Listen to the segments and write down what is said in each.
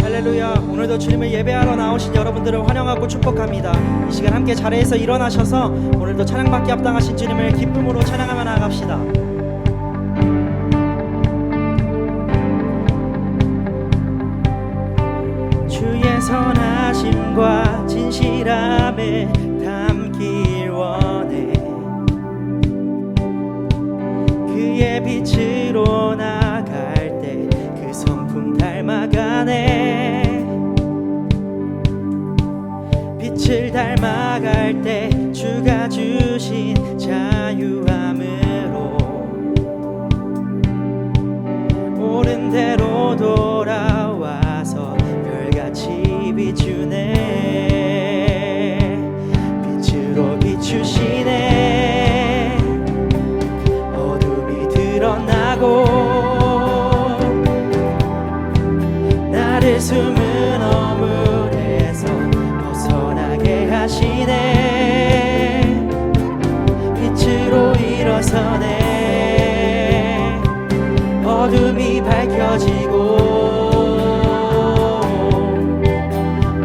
할렐루야. 오늘도 주님을 예배하러 나오신 여러분들을 환영하고 축복합니다. 이 시간 함께 자리에서 일어나셔서 오늘도 찬양받기 합당하신 주님을 기쁨으로 찬양하며 나아갑시다. 주의 선하심과 진실함을 담길 원해. 그의 빛으로 나갈 때 그 성품 닮아가네. 빛을 닮아갈 때 주가 주신 자유함으로 옳은 대로 돌아와서 별같이 비추네. 빛으로 비추시네. 어둠이 드러나고 나를 숨은 어물에서 벗어나게 하시네. 빛으로 일어서네. 어둠이 밝혀지고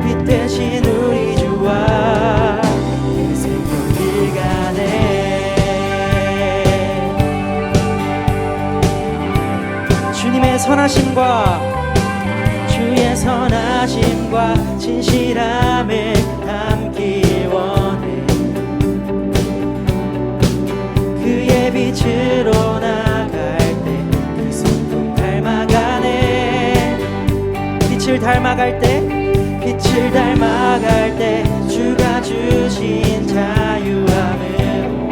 빛 대신 우리 주와 생명길 가네. 주님의 선하심과 주의 선하심과 진실함을 담길 원해. 그의 빛으로 나갈 때 그 성품 닮아가네. 빛을 닮아갈 때 주가 주신 자유함으로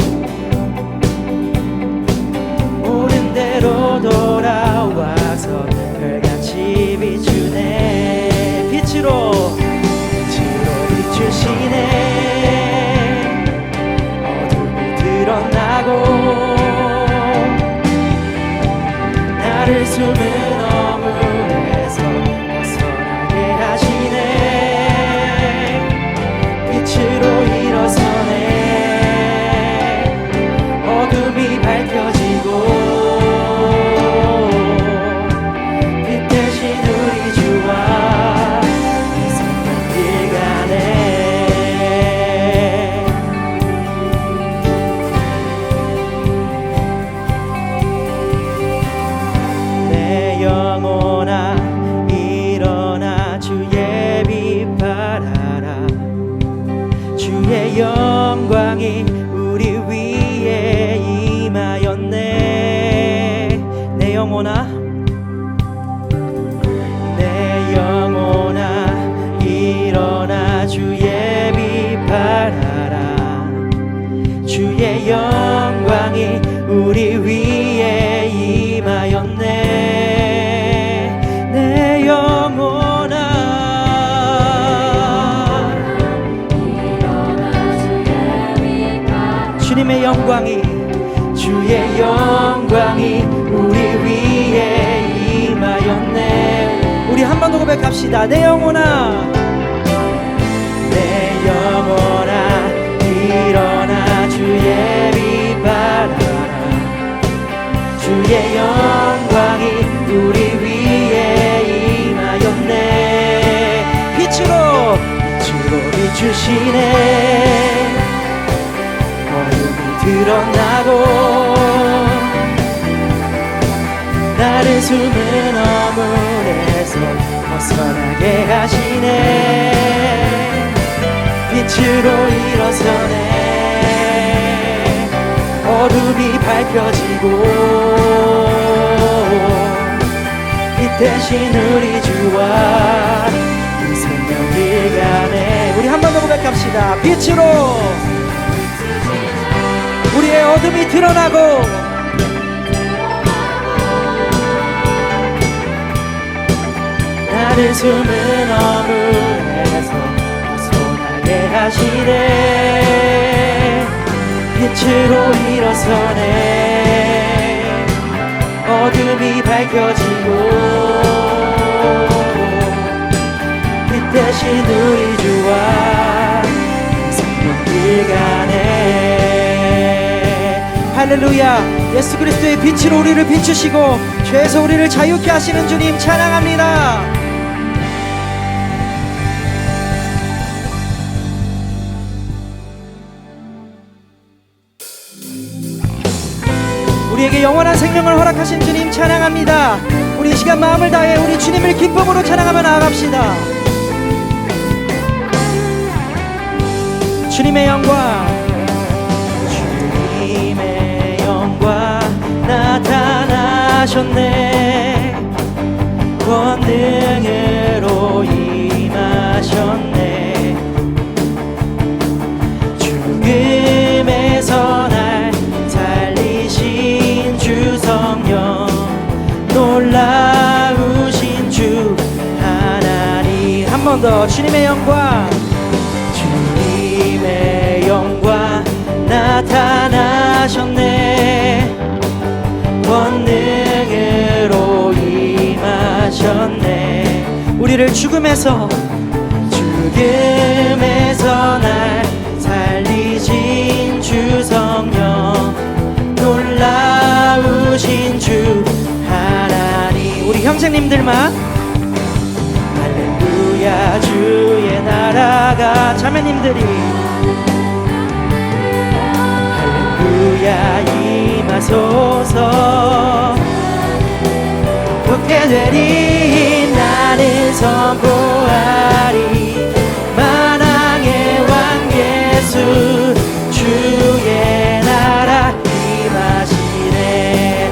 옳은 대로 돌아와서 별같이 비추네. 빛으로 비추시네. 어둠이 드러나고 나를 숨은 어물에서 벗어나게 하시네. 빛으로 일어서네. 어둠이 밝혀지고 빛 대신 우리 주와 생명길 가네. 내 영혼아 일어나 주의 빛 발하라. 주의 영광이 우리 위에 임하였네. 내 영혼아 일어나 주의 빛 발하라. 주의 영광이 우리 위에 임하였네. 내 영혼아 주님의 영광이 주의 영광이 우리 위에 임하였네. 우리 한 번 더 고백합시다. 내 영혼아 일어나 주의 빛 발하라. 주의 영광이 우리 위에 임하였네. 빛으로 비추시네. 어둠이 드러나고 나를 숨은 어물에서 벗어나게 하시네. 빛으로 일어서네. 어둠이 밝혀지고 빛 대신 우리 주와 생명길 가네. 우리 한 번 더 고백합시다. 빛으로 우리의 어둠이 드러나고 나를 숨은 어물에서 벗어나게 하시네. 빛으로 일어서네. 어둠이 밝혀지고 빛 대신 우리 주와 생명길 가네. 할렐루야. 예수 그리스도의 빛으로 우리를 비추시고 죄에서 우리를 자유케 하시는 주님 찬양합니다. 우리에게 영원한 생명을 허락하신 주님 찬양합니다. 우리 이 시간 마음을 다해 우리 주님을 기쁨으로 찬양하며 나아갑시다. 주님의 영광, 주님의 영광 나타나셨네. 권능으로 임하셨네. 죽음에서 날 살리신 주 성령, 놀라우신 주 하나님. 한 번 더. 주님의 영광, 주님의 영광 나타나셨네. 권능으로 임하셨네. 우리를 죽음에서 날 살리신 주 성령, 놀라우신 주 하나님. 우리 형제님들만 할렐루야. 주의 나라가, 자매님들이 할렐루야 임하소서. 복게 되리 나는 선포하리. 만왕의 왕 예수 주의 나라 임하시네.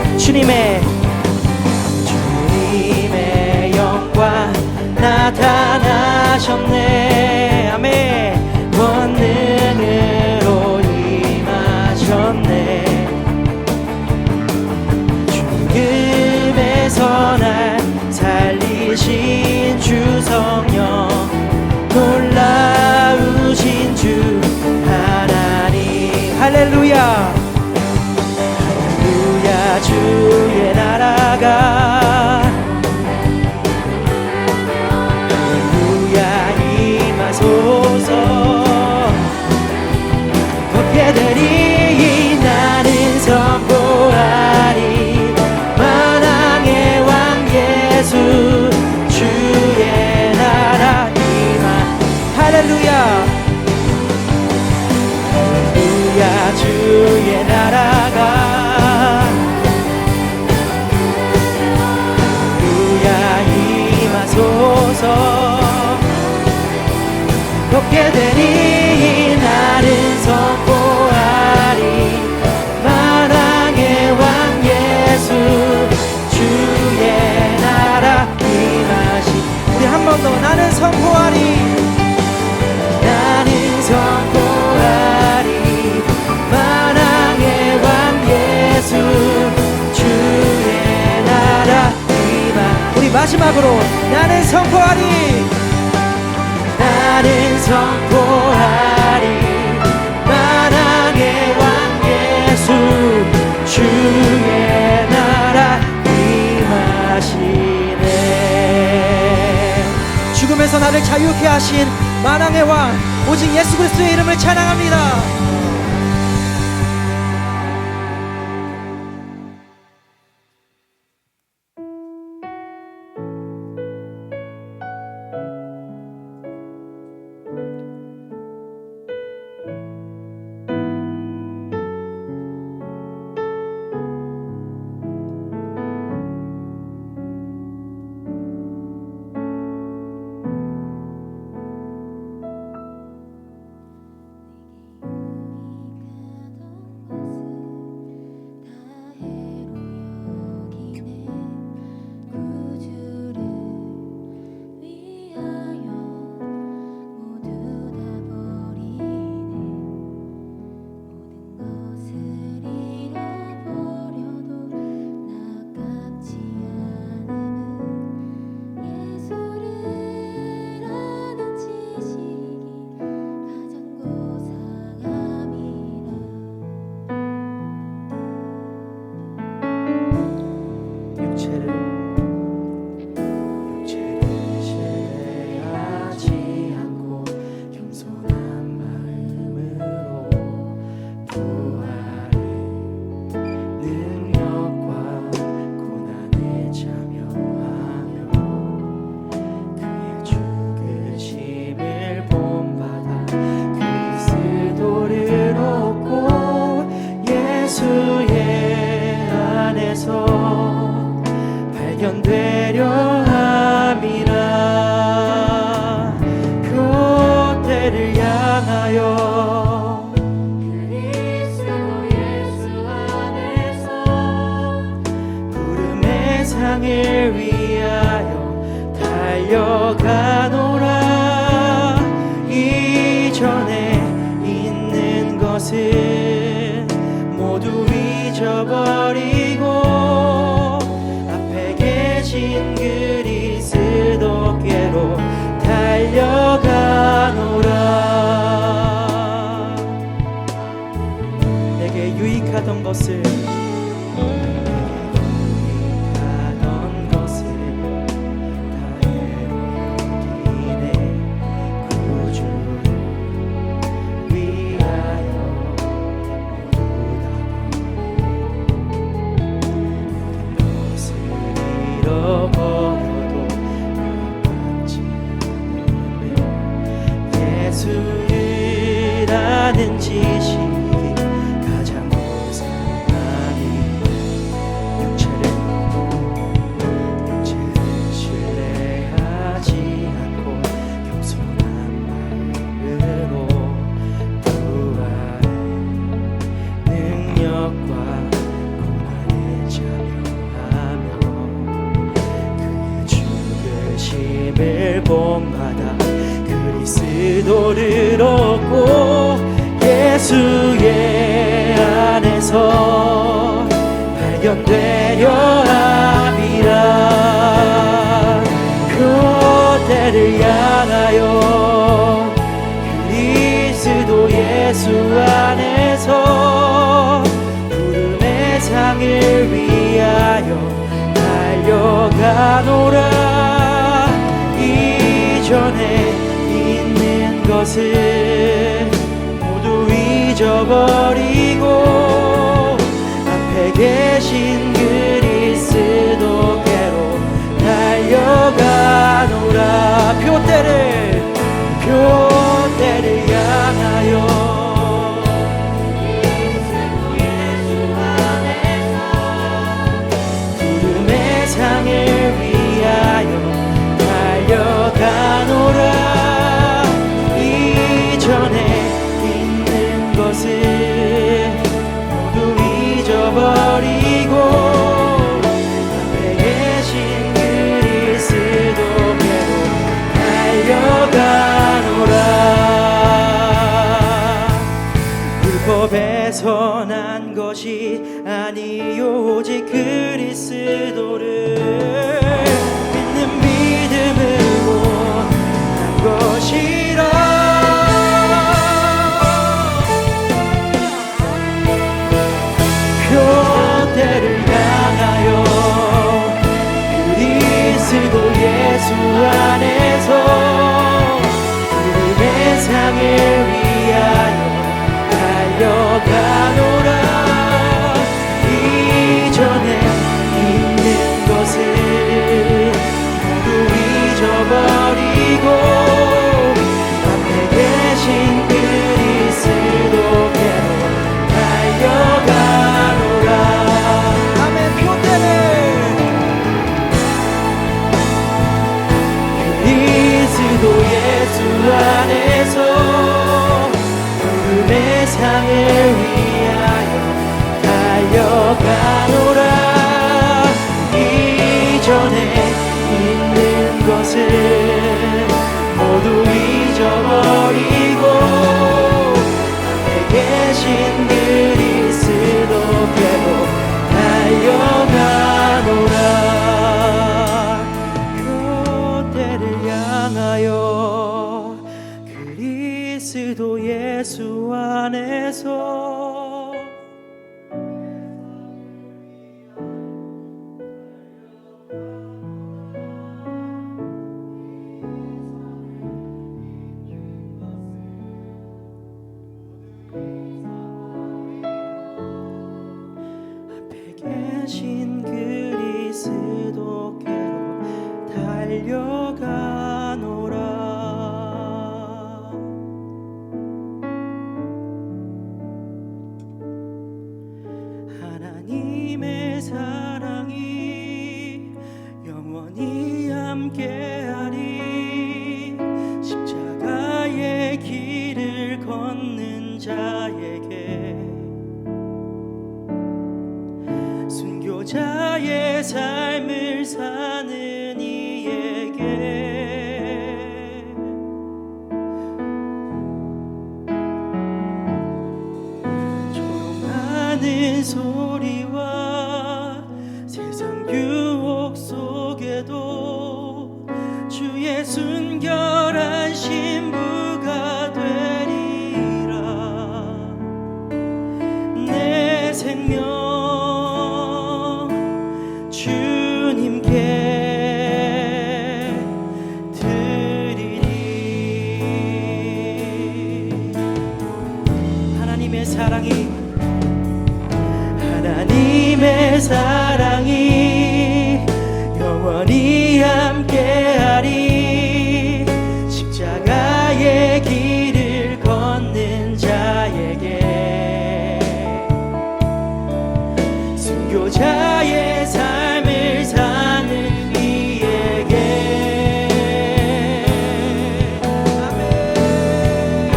주님의 영광 나타나셨네. 아멘. 권능으로 임하셨네. 죽음에서 날 살리신 주 성령, 놀라우신 주 하나님. 할렐루야. 할렐루야. 주의 나라가 할렐루야 임하소서. 복게 되리 나는 선포하리. 만왕의 왕 예수 주의 나라 임하. 할렐루야. 할렐루야. 주의 나라가 할렐루야 임하소서. 복게 되리 나는 선포하리. 만왕의 왕 예수 주의 나라 임하시. 우리 한 번 더. 나는 선포하리. 나는 선포하리. 만왕의 왕 예수 주의 나라 임하. 우리 마지막으로 나는 선포하리. 나는 선포하리. 만왕의 왕 예수 주의 나라 임하시네. 죽음에서 나를 자유케 하신 만왕의 왕 오직 예수 그리스도의 이름을 찬양합니다. 발견되려 함이라. 표대를 향하여 그리스도 예수 안에서 구름의 상을 위하여 달려가노라. 이전에 있는 것은 모두 잊어버리고 앞에 계신 그리스도께로 달려가노라. 내게 유익하던 것을 예수를 아는 지식이 가장 우선하니 육체를 신뢰하지 않고 겸손한 마음으로 부활의 능력과 고난에 참여하며 그의 죽으심을 본받아 그리스도를 얻고 예수의 안에서 발견되려 함이라. 그대를 향하여 그리스도 예수 안에서 구름의 상을 위하여 달려가노라. 이전에 있는 것을 모두 잊어버리고 앞에 계신 그리스도께로 달려가노라. 표대를 향하여 예수 안에서 구름의 상을 위하여 달려가노라. 이전에 있는 것을 모두 잊어버리고 앞에 계신 그리스도께로 달려가노라. 불법에서 난 것이 아니요 오직 그리스도를 믿는 믿음으로 난 것이라. 표대를 향하여 그리스도 예수 안에서 구름의 상을 위하여 달려가노라. 이전에 있는 것을 영원히 함께하리. 십자가의 길을 걷는 자에게, 순교자의 삶을 사는 이에게 조롱하는 소리와 세상 유혹 속에도 주의 순결한 신부가 되리라. 내 생명 주님께 드리리. 하나님의 사랑이 영원히 함께하리. 십자가의 길을 걷는 자에게, 순교자의 삶을 사는 이에게. 아멘.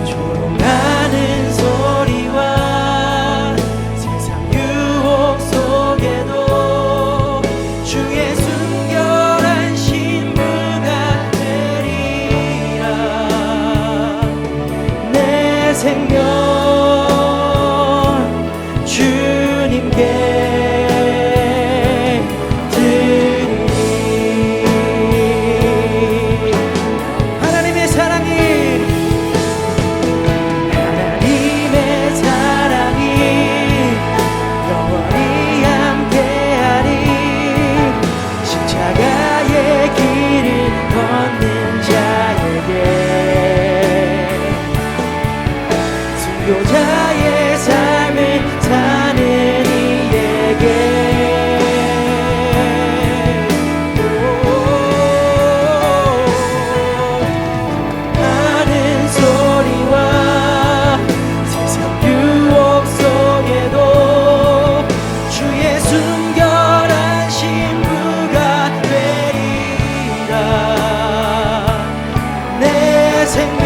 조롱하는 소리와 세상 유혹 속에도 주의 순결한 신부가 되리라. 내 생명 주님께 드리리. 하나님의 사랑이 영원히 함께하리. 십자가의 길을 걷는 자에게, 순교자의 삶을 사는 이에게. 하는 소리와 세상 유혹 속에도 주의 순결한 신부가 되리라. 내 생명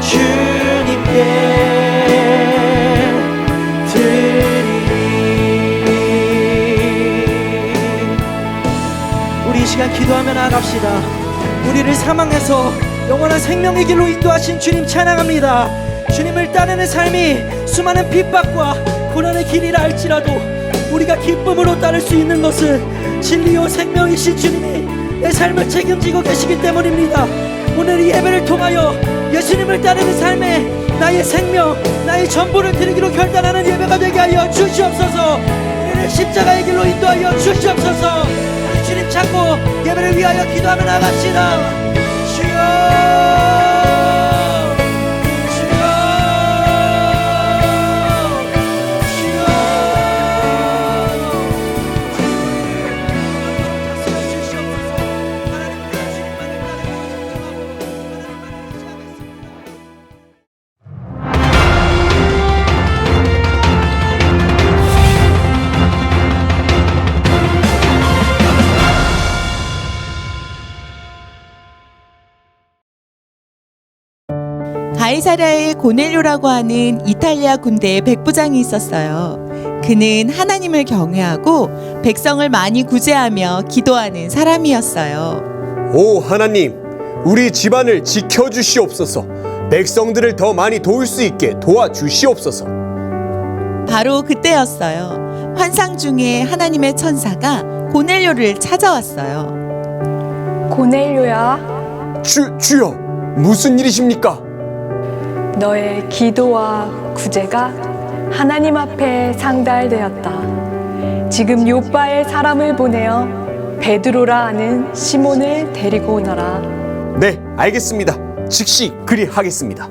주님께 드리리. 우리 이 시간 기도하며 나아갑시다. 우리를 사망에서 영원한 생명의 길로 인도하신 주님 찬양합니다. 주님을 따르는 삶이 수많은 핍박과 고난의 길이라 할지라도 우리가 기쁨으로 따를 수 있는 것은 진리요 생명이신 주님이 내 삶을 책임지고 계시기 때문입니다. 오늘 이 예배를 통하여 예수님을 따르는 삶에 나의 생명, 나의 전부를 드리기로 결단하는 예배가 되게 하여 주시옵소서. 우리를 십자가의 길로 인도하여 주시옵소서. 우리 주님 찾고 예배를 위하여 기도하며 나갑시다. 주여, 가이사랴에 고넬료라고 하는 이탈리아 군대의 백부장이 있었어요. 그는 하나님을 경외하고 백성을 많이 구제하며 기도하는 사람이었어요. 오 하나님, 우리 집안을 지켜주시옵소서. 백성들을 더 많이 도울 수 있게 도와주시옵소서. 바로 그때였어요. 환상 중에 하나님의 천사가 고넬료를 찾아왔어요. 고넬료야, 주여, 무슨 일이십니까? 너의 기도와 구제가 하나님 앞에 상달되었다. 지금 요빠에 사람을 보내어 베드로라 하는 시몬을 데리고 오너라. 네, 알겠습니다. 즉시 그리하겠습니다.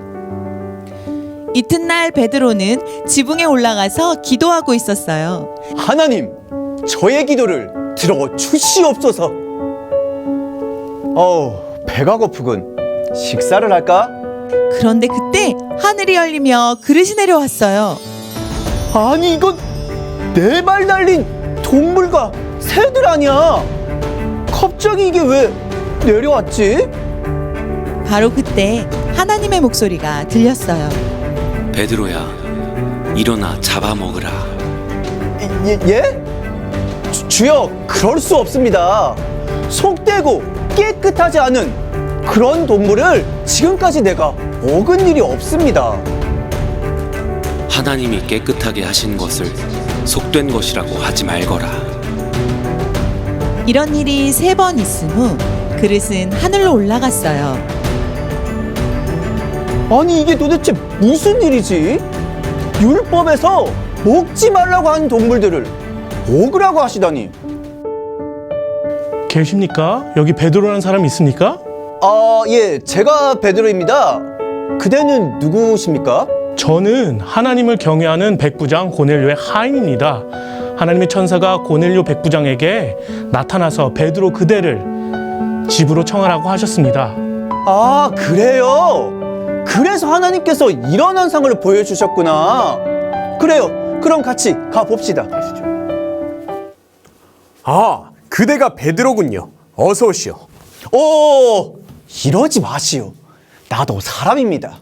이튿날 베드로는 지붕에 올라가서 기도하고 있었어요. 하나님, 저의 기도를 들어주시옵소서. 배가 고프군. 식사를 할까? 그런데 그때 하늘이 열리며 그릇이 내려왔어요. 아니, 이건 네 발 달린 동물과 새들 아니야? 갑자기 이게 왜 내려왔지? 바로 그때 하나님의 목소리가 들렸어요. 베드로야, 일어나 잡아먹으라. 예? 주여, 그럴 수 없습니다. 속되고 깨끗하지 않은 그런 동물을 지금까지 내가 먹은 일이 없습니다. 하나님이 깨끗하게 하신 것을 속된 것이라고 하지 말거라. 이런 일이 3번 있은 후 그릇은 하늘로 올라갔어요. 아니, 이게 도대체 무슨 일이지? 율법에서 먹지 말라고 하는 동물들을 먹으라고 하시다니. 계십니까? 여기 베드로라는 사람 있습니까? 아, 예, 제가 베드로입니다. 그대는 누구십니까? 저는 하나님을 경외하는 백부장 고넬료의 하인입니다. 하나님의 천사가 고넬료 백부장에게 나타나서 베드로 그대를 집으로 청하라고 하셨습니다. 아, 그래요? 그래서 하나님께서 이런 환상을 보여주셨구나. 그래요. 그럼 같이 가봅시다. 아, 그대가 베드로군요. 어서 오시오. 오, 이러지 마시오. 나도 사람입니다.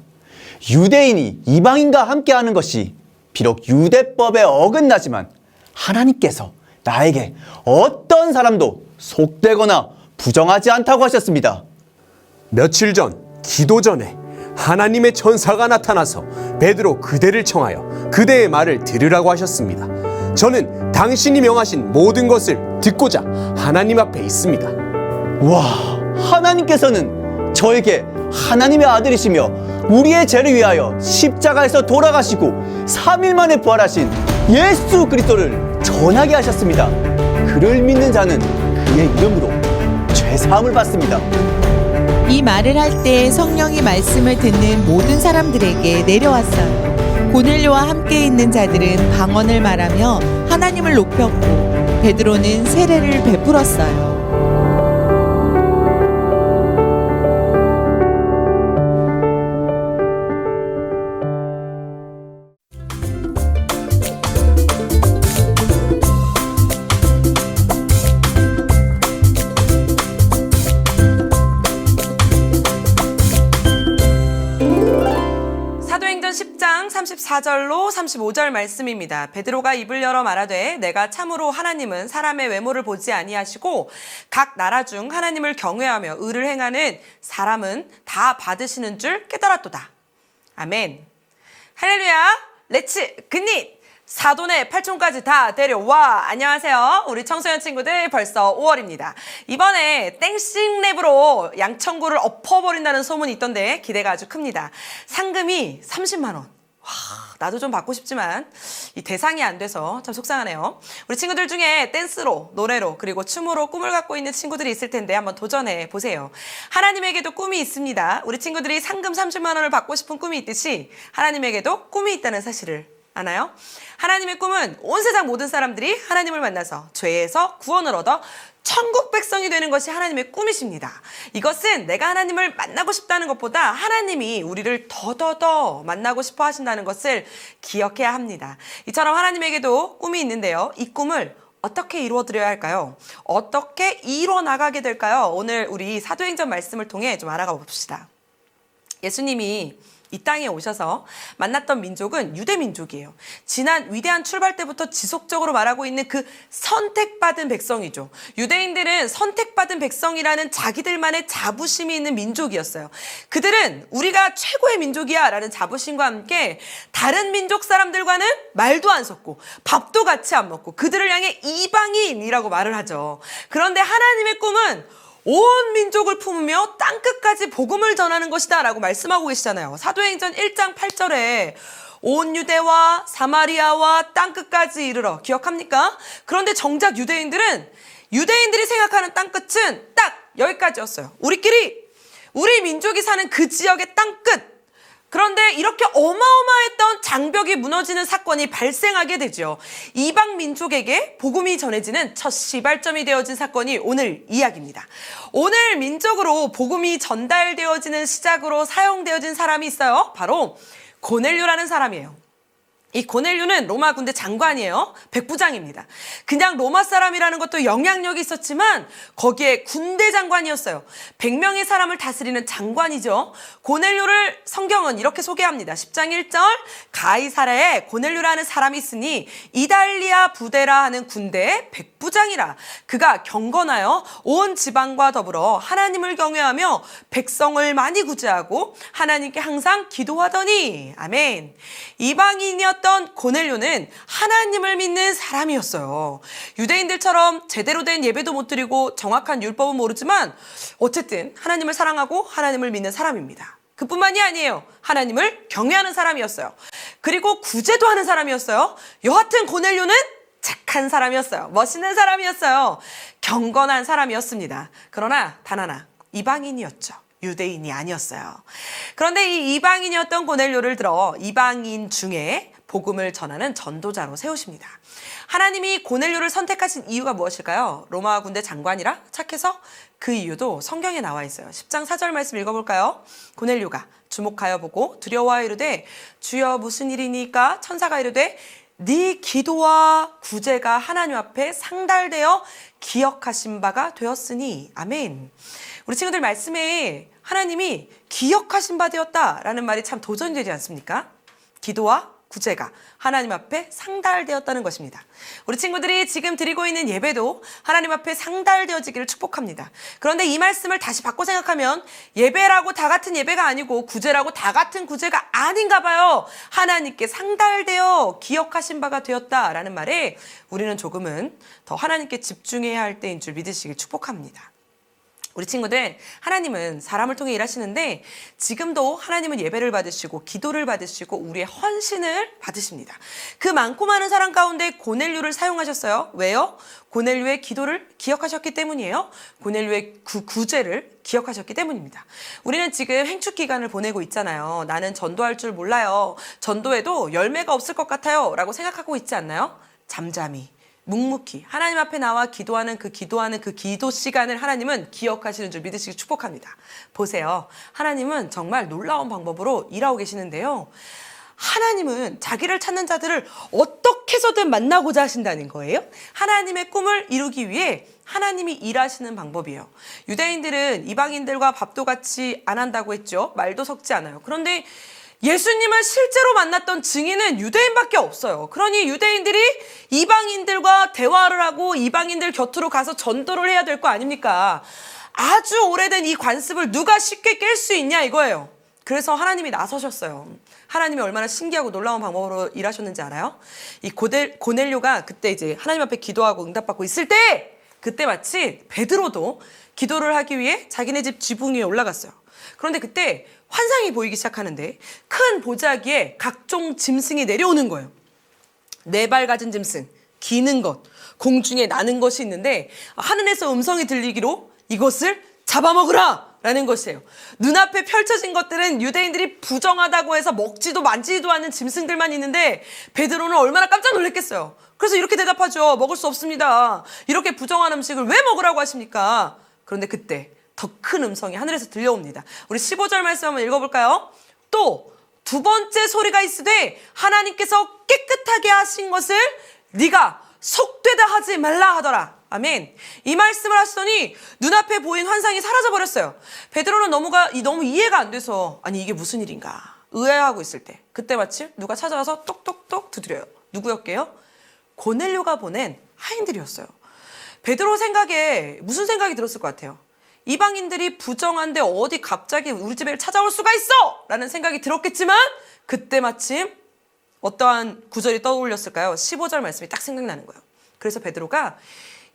유대인이 이방인과 함께하는 것이 비록 유대법에 어긋나지만 하나님께서 나에게 어떤 사람도 속되거나 부정하지 않다고 하셨습니다. 며칠 전 기도 전에 하나님의 천사가 나타나서 베드로 그대를 청하여 그대의 말을 들으라고 하셨습니다. 저는 당신이 명하신 모든 것을 듣고자 하나님 앞에 있습니다. 와, 하나님께서는 저에게 하나님의 아들이시며 우리의 죄를 위하여 십자가에서 돌아가시고 3일 만에 부활하신 예수 그리스도를 전하게 하셨습니다. 그를 믿는 자는 그의 이름으로 죄 사함을 받습니다. 이 말을 할 때 성령이 말씀을 듣는 모든 사람들에게 내려왔어요. 고넬료와 함께 있는 자들은 방언을 말하며 하나님을 높였고 베드로는 세례를 베풀었어요. 사도행전 10장 34절로 35절 말씀입니다. 베드로가 입을 열어 말하되 내가 참으로 하나님은 사람의 외모를 보지 아니하시고 각 나라 중 하나님을 경외하며 의를 행하는 사람은 다 받으시는 줄 깨달았도다. 아멘. 할렐루야. 렛츠 굿잇. 사돈의 8촌까지 다 데려와. 안녕하세요. 우리 청소년 친구들 벌써 5월입니다. 이번에 땡싱 랩으로 양천구를 엎어버린다는 소문이 있던데 기대가 아주 큽니다. 상금이 30만 원. 와, 나도 좀 받고 싶지만 이 대상이 안 돼서 참 속상하네요. 우리 친구들 중에 댄스로, 노래로, 그리고 춤으로 꿈을 갖고 있는 친구들이 있을 텐데 한번 도전해 보세요. 하나님에게도 꿈이 있습니다. 우리 친구들이 상금 30만 원을 받고 싶은 꿈이 있듯이 하나님에게도 꿈이 있다는 사실을 아나요? 하나님의 꿈은 온 세상 모든 사람들이 하나님을 만나서 죄에서 구원을 얻어 천국 백성이 되는 것이 하나님의 꿈이십니다. 이것은 내가 하나님을 만나고 싶다는 것보다 하나님이 우리를 더더더 만나고 싶어 하신다는 것을 기억해야 합니다. 이처럼 하나님에게도 꿈이 있는데요. 이 꿈을 어떻게 이루어드려야 할까요? 어떻게 이루어나가게 될까요? 오늘 우리 사도행전 말씀을 통해 좀 알아가 봅시다. 예수님이 이 땅에 오셔서 만났던 민족은 유대 민족이에요. 지난 위대한 출발 때부터 지속적으로 말하고 있는 그 선택받은 백성이죠. 유대인들은 선택받은 백성이라는 자기들만의 자부심이 있는 민족이었어요. 그들은 우리가 최고의 민족이야 라는 자부심과 함께 다른 민족 사람들과는 말도 안 섞고 밥도 같이 안 먹고 그들을 향해 이방인이라고 말을 하죠. 그런데 하나님의 꿈은 온 민족을 품으며 땅끝까지 복음을 전하는 것이다 라고 말씀하고 계시잖아요. 사도행전 1장 8절에 온 유대와 사마리아와 땅끝까지 이르러, 기억합니까? 그런데 정작 유대인들이 생각하는 땅끝은 딱 여기까지였어요. 우리 민족이 사는 그 지역의 땅끝. 그런데 이렇게 어마어마했던 장벽이 무너지는 사건이 발생하게 되죠. 이방 민족에게 복음이 전해지는 첫 시발점이 되어진 사건이 오늘 이야기입니다. 오늘 민족으로 복음이 전달되어지는 시작으로 사용되어진 사람이 있어요. 바로 고넬료라는 사람이에요. 이 고넬료는 로마 군대 장관이에요. 백부장입니다. 그냥 로마 사람이라는 것도 영향력이 있었지만 거기에 군대 장관이었어요. 100명의 사람을 다스리는 장관이죠. 고넬료를 성경은 이렇게 소개합니다. 10장 1절 가이사랴에 고넬료라는 사람이 있으니 이달리아 부대라 하는 군대의 백부장이라. 그가 경건하여 온 지방과 더불어 하나님을 경외하며 백성을 많이 구제하고 하나님께 항상 기도하더니. 아멘. 이방인이었던 고넬료는 하나님을 믿는 사람이었어요. 유대인들처럼 제대로 된 예배도 못 드리고 정확한 율법은 모르지만 어쨌든 하나님을 사랑하고 하나님을 믿는 사람입니다. 그뿐만이 아니에요. 하나님을 경외하는 사람이었어요. 그리고 구제도 하는 사람이었어요. 여하튼 고넬료는 착한 사람이었어요. 멋있는 사람이었어요. 경건한 사람이었습니다. 그러나 단 하나, 이방인이었죠. 유대인이 아니었어요. 그런데 이 이방인이었던 고넬료를 들어 이방인 중에 복음을 전하는 전도자로 세우십니다. 하나님이 고넬료를 선택하신 이유가 무엇일까요? 로마 군대 장관이라 착해서? 그 이유도 성경에 나와 있어요. 10장 4절 말씀 읽어볼까요? 고넬료가 주목하여 보고 두려워하여 이르되 주여 무슨 일이니까? 천사가 이르되 네 기도와 구제가 하나님 앞에 상달되어 기억하신 바가 되었으니. 아멘. 우리 친구들 말씀에 하나님이 기억하신 바 되었다라는 말이 참 도전이 되지 않습니까? 기도와 구제가 하나님 앞에 상달되었다는 것입니다. 우리 친구들이 지금 드리고 있는 예배도 하나님 앞에 상달되어지기를 축복합니다. 그런데 이 말씀을 다시 바꿔 생각하면 예배라고 다 같은 예배가 아니고 구제라고 다 같은 구제가 아닌가 봐요. 하나님께 상달되어 기억하신 바가 되었다라는 말에 우리는 조금은 더 하나님께 집중해야 할 때인 줄 믿으시길 축복합니다. 우리 친구들, 하나님은 사람을 통해 일하시는데 지금도 하나님은 예배를 받으시고 기도를 받으시고 우리의 헌신을 받으십니다. 그 많고 많은 사람 가운데 고넬료를 사용하셨어요. 왜요? 고넬료의 기도를 기억하셨기 때문이에요. 고넬료의 구제를 기억하셨기 때문입니다. 우리는 지금 행축 기간을 보내고 있잖아요. 나는 전도할 줄 몰라요. 전도에도 열매가 없을 것 같아요. 라고 생각하고 있지 않나요? 잠잠히. 묵묵히 하나님 앞에 나와 기도하는 그 기도 시간을 하나님은 기억하시는 줄 믿으시기 축복합니다. 보세요. 하나님은 정말 놀라운 방법으로 일하고 계시는데요. 하나님은 자기를 찾는 자들을 어떻게 해서든 만나고자 하신다는 거예요. 하나님의 꿈을 이루기 위해 하나님이 일하시는 방법이에요. 유대인들은 이방인들과 밥도 같이 안 한다고 했죠. 말도 섞지 않아요. 그런데 예수님을 실제로 만났던 증인은 유대인밖에 없어요. 그러니 유대인들이 이방인들과 대화를 하고 이방인들 곁으로 가서 전도를 해야 될 거 아닙니까? 아주 오래된 이 관습을 누가 쉽게 깰 수 있냐 이거예요. 그래서 하나님이 나서셨어요. 하나님이 얼마나 신기하고 놀라운 방법으로 일하셨는지 알아요? 이 고넬료가 그때 이제 하나님 앞에 기도하고 응답받고 있을 때 그때 마치 베드로도 기도를 하기 위해 자기네 집 지붕 위에 올라갔어요. 그런데 그때 환상이 보이기 시작하는데 큰 보자기에 각종 짐승이 내려오는 거예요. 4발 가진 짐승, 기는 것, 공중에 나는 것이 있는데 하늘에서 음성이 들리기로 이것을 잡아먹으라! 라는 것이에요. 눈앞에 펼쳐진 것들은 유대인들이 부정하다고 해서 먹지도 만지지도 않는 짐승들만 있는데 베드로는 얼마나 깜짝 놀랐겠어요. 그래서 이렇게 대답하죠. 먹을 수 없습니다. 이렇게 부정한 음식을 왜 먹으라고 하십니까? 그런데 그때 더 큰 음성이 하늘에서 들려옵니다. 우리 15절 말씀 한번 읽어볼까요? 또 두 번째 소리가 있으되 하나님께서 깨끗하게 하신 것을 네가 속되다 하지 말라 하더라. 아멘. 이 말씀을 하시더니 눈앞에 보인 환상이 사라져버렸어요. 베드로는 너무 이해가 안 돼서 아니 이게 무슨 일인가 의아해하고 있을 때 그때 마침 누가 찾아와서 똑똑똑 두드려요. 누구였게요? 고넬료가 보낸 하인들이었어요. 베드로 생각에 무슨 생각이 들었을 것 같아요? 이방인들이 부정한데 어디 갑자기 우리 집에 찾아올 수가 있어! 라는 생각이 들었겠지만 그때 마침 어떠한 구절이 떠올렸을까요? 15절 말씀이 딱 생각나는 거예요. 그래서 베드로가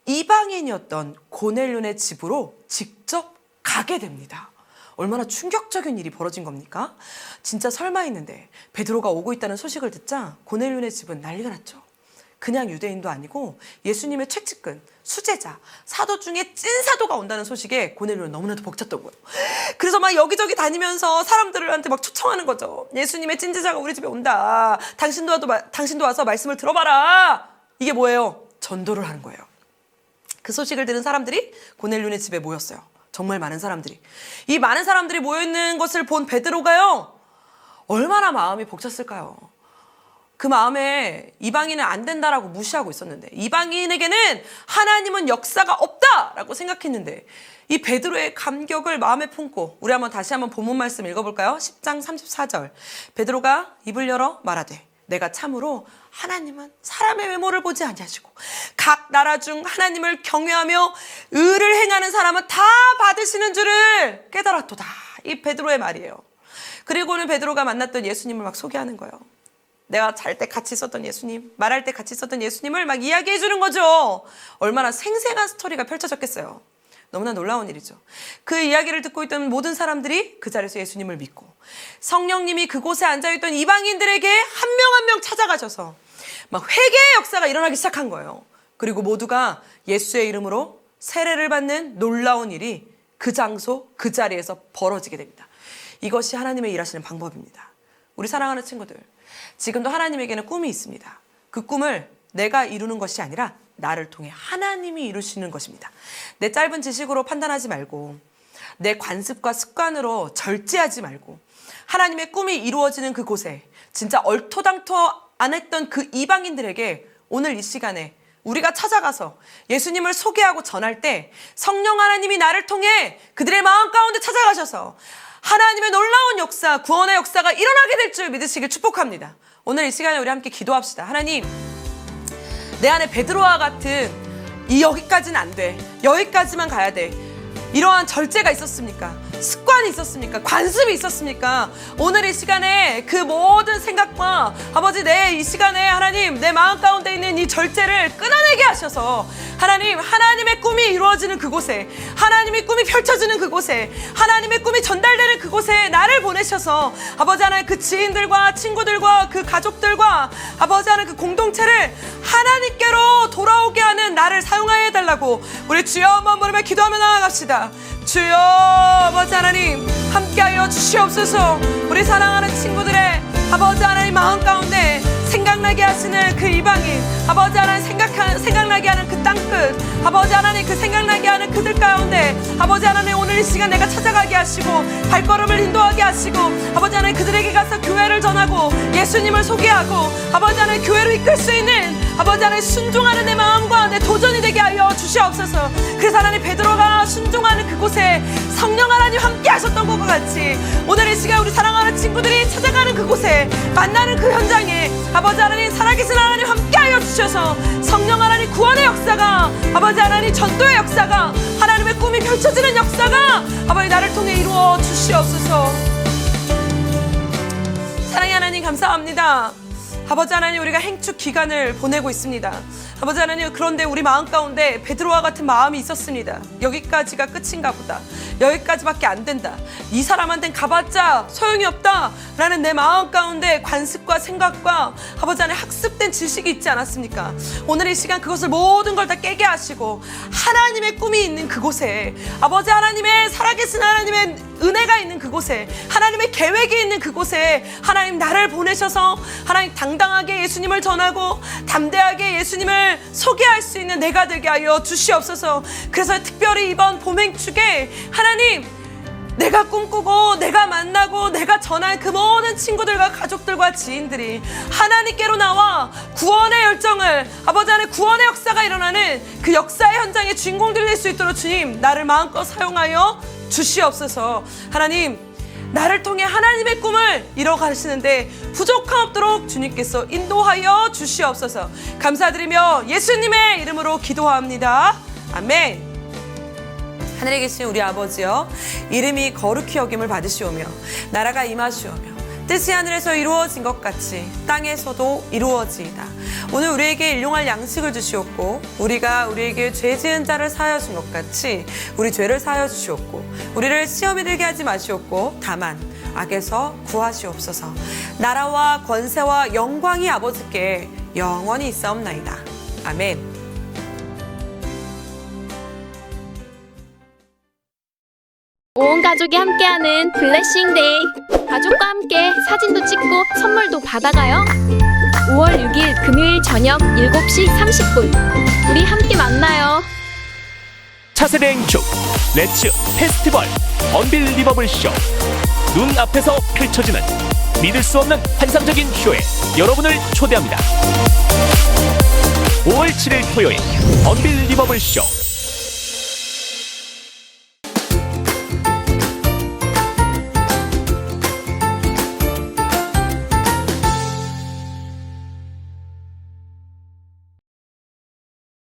이방인이었던 고넬료네 집으로 직접 가게 됩니다. 얼마나 충격적인 일이 벌어진 겁니까? 진짜 설마 했는데 베드로가 오고 있다는 소식을 듣자 고넬료네 집은 난리가 났죠. 그냥 유대인도 아니고 예수님의 최측근, 수제자, 사도 중에 찐 사도가 온다는 소식에 고넬료는 너무나도 벅찼던 거예요. 그래서 막 여기저기 다니면서 사람들한테 막 초청하는 거죠. 예수님의 찐제자가 우리 집에 온다. 당신도 와서 말씀을 들어봐라. 이게 뭐예요? 전도를 하는 거예요. 그 소식을 들은 사람들이 고넬료네 집에 모였어요. 정말 많은 사람들이. 이 많은 사람들이 모여있는 것을 본 베드로가요. 얼마나 마음이 벅찼을까요? 그 마음에 이방인은 안 된다라고 무시하고 있었는데, 이방인에게는 하나님은 역사가 없다라고 생각했는데, 이 베드로의 감격을 마음에 품고 우리 다시 한번 본문 말씀 읽어볼까요? 10장 34절. 베드로가 입을 열어 말하되 내가 참으로 하나님은 사람의 외모를 보지 아니하시고 각 나라 중 하나님을 경외하며 의를 행하는 사람은 다 받으시는 줄을 깨달았도다. 이 베드로의 말이에요. 그리고는 베드로가 만났던 예수님을 막 소개하는 거예요. 내가 잘 때 같이 있었던 예수님, 말할 때 같이 있었던 예수님을 막 이야기해 주는 거죠. 얼마나 생생한 스토리가 펼쳐졌겠어요. 너무나 놀라운 일이죠. 그 이야기를 듣고 있던 모든 사람들이 그 자리에서 예수님을 믿고, 성령님이 그곳에 앉아있던 이방인들에게 한 명 한 명 찾아가셔서 막 회개의 역사가 일어나기 시작한 거예요. 그리고 모두가 예수의 이름으로 세례를 받는 놀라운 일이 그 장소, 그 자리에서 벌어지게 됩니다. 이것이 하나님의 일하시는 방법입니다. 우리 사랑하는 친구들, 지금도 하나님에게는 꿈이 있습니다. 그 꿈을 내가 이루는 것이 아니라 나를 통해 하나님이 이루시는 것입니다. 내 짧은 지식으로 판단하지 말고, 내 관습과 습관으로 절제하지 말고, 하나님의 꿈이 이루어지는 그곳에 진짜 얼토당토 안 했던 그 이방인들에게 오늘 이 시간에 우리가 찾아가서 예수님을 소개하고 전할 때 성령 하나님이 나를 통해 그들의 마음 가운데 찾아가셔서 하나님의 놀라운 역사, 구원의 역사가 일어나게 될 줄 믿으시길 축복합니다. 오늘 이 시간에 우리 함께 기도합시다. 하나님, 내 안에 베드로와 같은 이 여기까지는 안 돼, 여기까지만 가야 돼, 이러한 절제가 있었습니까? 습관이 있었습니까? 관습이 있었습니까? 오늘 이 시간에 그 모든 생각과 아버지, 내 이 시간에 하나님, 내 마음 가운데 있는 이 절제를 끊어내게 하셔서 하나님, 하나님의 꿈이 이루어지는 그곳에, 하나님의 꿈이 펼쳐지는 그곳에, 하나님의 꿈이 전달되는 그곳에 나를 보내셔서 아버지 하나님, 그 지인들과 친구들과 그 가족들과 아버지 하나님, 그 공동체를 하나님께로 돌아오게 하는 나를 사용하여 해달라고 우리 주여 한번 부르며 기도하며 나아갑시다. 주여 아버지 하나님, 함께하여 주시옵소서. 우리 사랑하는 친구들의 아버지 하나님 마음 가운데 생각나게 하시는 그 이방인, 아버지 하나님 생각나게 하는 그 땅끝, 아버지 하나님 그 생각나게 하는 그들 가운데 아버지 하나님, 오늘 이 시간 내가 찾아가게 하시고 발걸음을 인도하게 하시고 아버지 하나님, 그들에게 가서 교회를 전하고 예수님을 소개하고 아버지 하나님, 교회로 이끌 수 있는 아버지 하나님, 순종하는 내 마음과 내 도전이 되게 하여 주시옵소서. 그래서 하나님, 베드로가 순종하는 그곳에 성령 하나님 함께 하셨던 것과 같이 오늘 이 시간 우리 사랑하는 친구들이 찾아가는 그곳에, 만나는 그 현장에 아버지 하나님, 살아계신 하나님 함께하여 주셔서 성령 하나님, 구원의 역사가, 아버지 하나님, 전도의 역사가, 하나님의 꿈이 펼쳐지는 역사가 아버지 나를 통해 이루어 주시옵소서. 사랑의 하나님, 감사합니다. 아버지 하나님, 우리가 행축 기간을 보내고 있습니다. 아버지 하나님, 그런데 우리 마음 가운데 베드로와 같은 마음이 있었습니다. 여기까지가 끝인가 보다, 여기까지밖에 안 된다, 이 사람한테는 가봤자 소용이 없다 라는 내 마음 가운데 관습과 생각과 아버지 하나님, 학습된 지식이 있지 않았습니까? 오늘 이 시간 그것을 모든 걸 다 깨게 하시고 하나님의 꿈이 있는 그곳에, 아버지 하나님의 살아계신 하나님의 은혜가 있는 그곳에, 하나님의 계획이 있는 그곳에 하나님 나를 보내셔서 하나님 당당하게 예수님을 전하고 담대하게 예수님을 소개할 수 있는 내가 되게 하여 주시옵소서. 그래서 특별히 이번 봄행축에 하나님, 내가 꿈꾸고 내가 만나고 내가 전한 그 모든 친구들과 가족들과 지인들이 하나님께로 나와 구원의 열정을, 아버지 하나님, 구원의 역사가 일어나는 그 역사의 현장의 주인공들이 될 수 있도록 주님, 나를 마음껏 사용하여 주시옵소서. 하나님, 나를 통해 하나님의 꿈을 이뤄가시는데 부족함 없도록 주님께서 인도하여 주시옵소서. 감사드리며 예수님의 이름으로 기도합니다. 아멘. 하늘에 계신 우리 아버지여, 이름이 거룩히 여김을 받으시오며 나라가 임하시오며 뜻이 하늘에서 이루어진 것 같이 땅에서도 이루어지이다. 오늘 우리에게 일용할 양식을 주시옵고 우리가 우리에게 죄 지은 자를 사하여 준 것 같이 우리 죄를 사하여 주시옵고 우리를 시험에 들게 하지 마시옵고 다만 악에서 구하시옵소서. 나라와 권세와 영광이 아버지께 영원히 있사옵나이다. 아멘. 온 가족이 함께하는 블레싱데이. 가족과 함께 사진도 찍고 선물도 받아가요. 5월 6일 금요일 저녁 7시 30분. 우리 함께 만나요. 차세대 행축 렛츠 페스티벌 언빌리버블 쇼. 눈앞에서 펼쳐지는 믿을 수 없는 환상적인 쇼에 여러분을 초대합니다. 5월 7일 토요일 언빌리버블 쇼